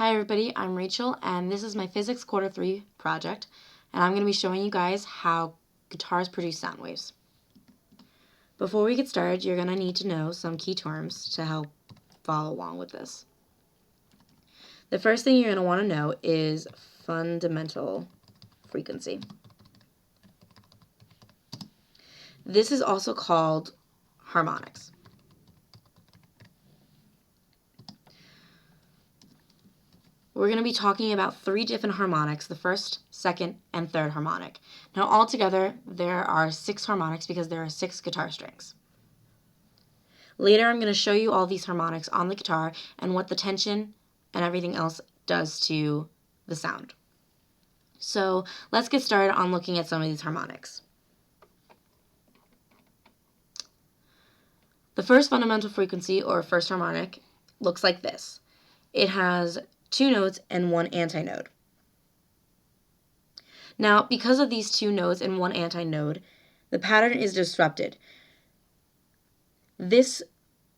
Hi everybody, I'm Rachel and this is my Physics Quarter 3 project, and I'm going to be showing you guys how guitars produce sound waves. Before we get started, you're going to need to know some key terms to help follow along with this. The first thing you're going to want to know is fundamental frequency. This is also called harmonics. We're going to be talking about 3 different harmonics, the first, second, and third harmonic. Now altogether, there are 6 harmonics because there are 6 guitar strings. Later, I'm going to show you all these harmonics on the guitar and what the tension and everything else does to the sound. So let's get started on looking at some of these harmonics. The first fundamental frequency, or first harmonic, looks like this. It has 2 notes and 1 antinode. Now, because of these 2 notes and 1 antinode, the pattern is disrupted. This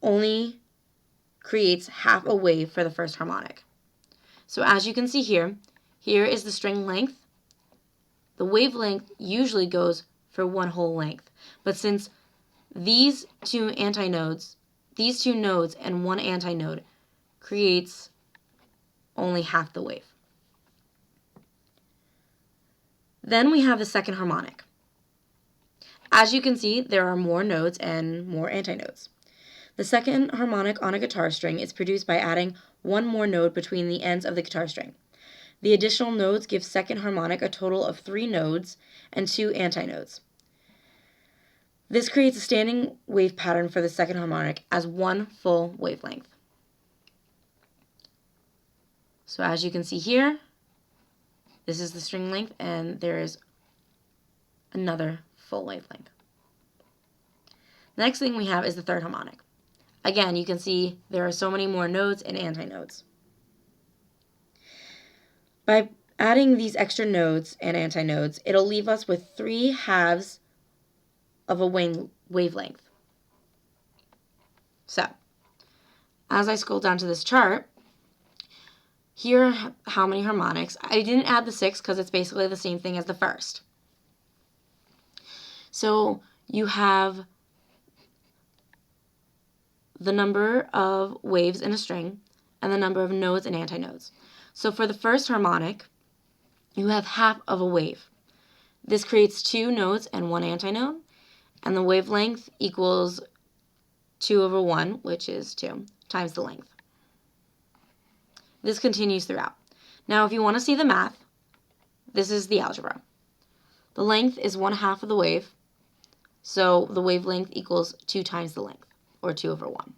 only creates half a wave for the first harmonic. So as you can see here, here is the string length. The wavelength usually goes for 1 whole length, but since these 2 nodes and 1 antinode creates only half the wave. Then we have the second harmonic. As you can see, there are more nodes and more antinodes. The second harmonic on a guitar string is produced by adding 1 more node between the ends of the guitar string. The additional nodes give second harmonic a total of 3 nodes and 2 antinodes. This creates a standing wave pattern for the second harmonic as 1 full wavelength. So as you can see here, this is the string length and there is another full wavelength. The next thing we have is the third harmonic. Again, you can see there are so many more nodes and antinodes. By adding these extra nodes and antinodes, it'll leave us with 3 halves of a wavelength. So, as I scroll down to this chart, here are how many harmonics. I didn't add the 6 because it's basically the same thing as the first. So you have the number of waves in a string and the number of nodes and antinodes. So for the first harmonic, you have half of a wave. This creates 2 nodes and 1 antinode, and the wavelength equals 2/1, which is 2, times the length. This continues throughout. Now, if you want to see the math, this is the algebra. The length is 1/2 of the wave, so the wavelength equals 2 times the length, or 2/1.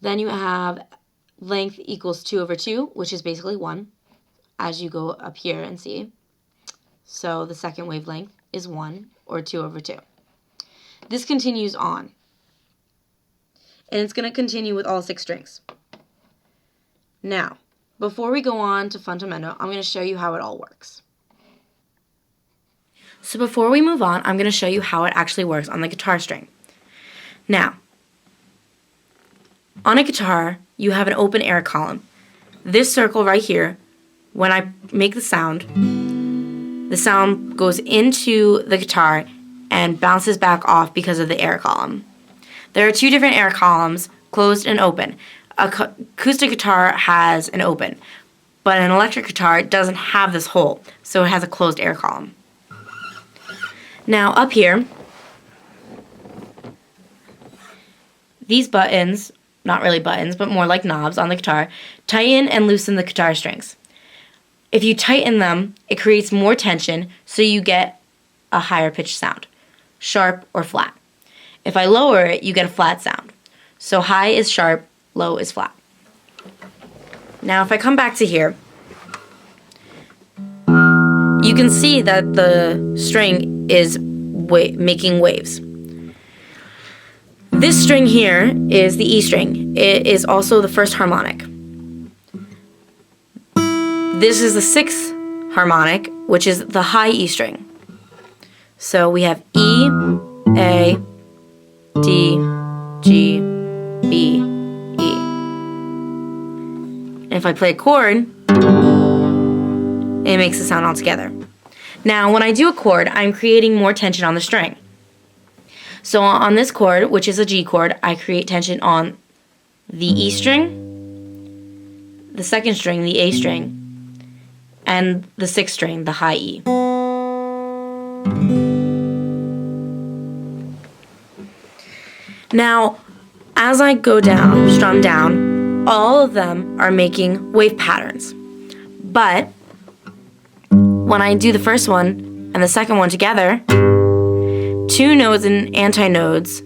Then you have length equals 2/2, which is basically 1, as you go up here and see. So the second wavelength is 1, or 2/2. This continues on, and it's going to continue with all 6 strings. Now, before we go on to fundamental, I'm going to show you how it all works. So before we move on, I'm going to show you how it actually works on the guitar string. Now, on a guitar, you have an open air column. This circle right here, when I make the sound goes into the guitar and bounces back off because of the air column. There are 2 different air columns, closed and open. Acoustic guitar has an open, but an electric guitar doesn't have this hole, so it has a closed air column. Now up here, these buttons, not really buttons, but more like knobs on the guitar, tighten and loosen the guitar strings. If you tighten them, it creates more tension, so you get a higher pitched sound, sharp or flat. If I lower it, you get a flat sound. So high is sharp, low is flat. Now if I come back to here, you can see that the string is making waves. This string here is the E string. It is also the first harmonic. This is the 6th harmonic, which is the high E string. So we have E, A, D, G, B, E. if I play a chord, it makes the sound all together. Now, when I do a chord, I'm creating more tension on the string. So on this chord, which is a G chord, I create tension on the E string, the second string, the A string, and the sixth string, the high E. Now, as I go down, strum down, all of them are making wave patterns. But when I do the first one and the second one together, two nodes and antinodes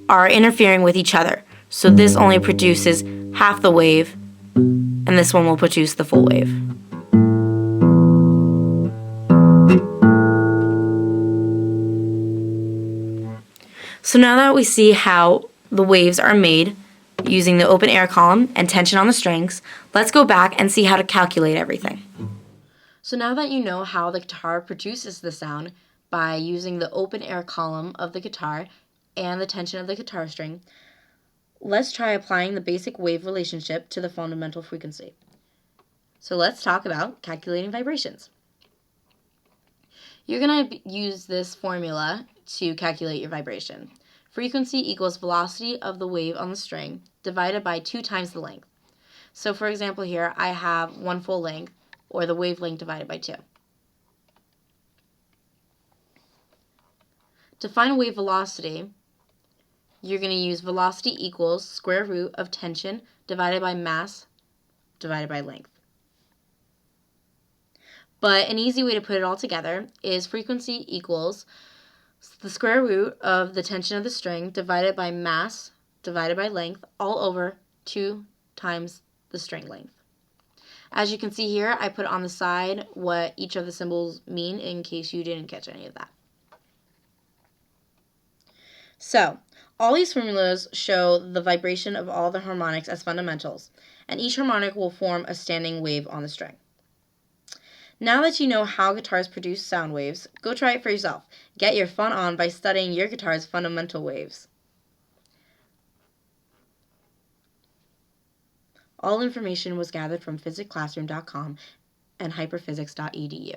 are interfering with each other. So this only produces half the wave, and this one will produce the full wave. So now that we see how the waves are made using the open air column and tension on the strings, let's go back and see how to calculate everything. So now that you know how the guitar produces the sound by using the open air column of the guitar and the tension of the guitar string, let's try applying the basic wave relationship to the fundamental frequency. So let's talk about calculating vibrations. You're going to use this formula to calculate your vibration. Frequency equals velocity of the wave on the string divided by 2 times the length. So for example here, I have 1 full length, or the wavelength divided by 2. To find wave velocity, you're going to use velocity equals square root of tension divided by mass divided by length. But an easy way to put it all together is frequency equals the square root of the tension of the string divided by mass divided by length, all over 2 times the string length. As you can see here, I put on the side what each of the symbols mean in case you didn't catch any of that. So, all these formulas show the vibration of all the harmonics as fundamentals, and each harmonic will form a standing wave on the string. Now that you know how guitars produce sound waves, go try it for yourself. Get your fun on by studying your guitar's fundamental waves. All information was gathered from physicsclassroom.com and hyperphysics.edu.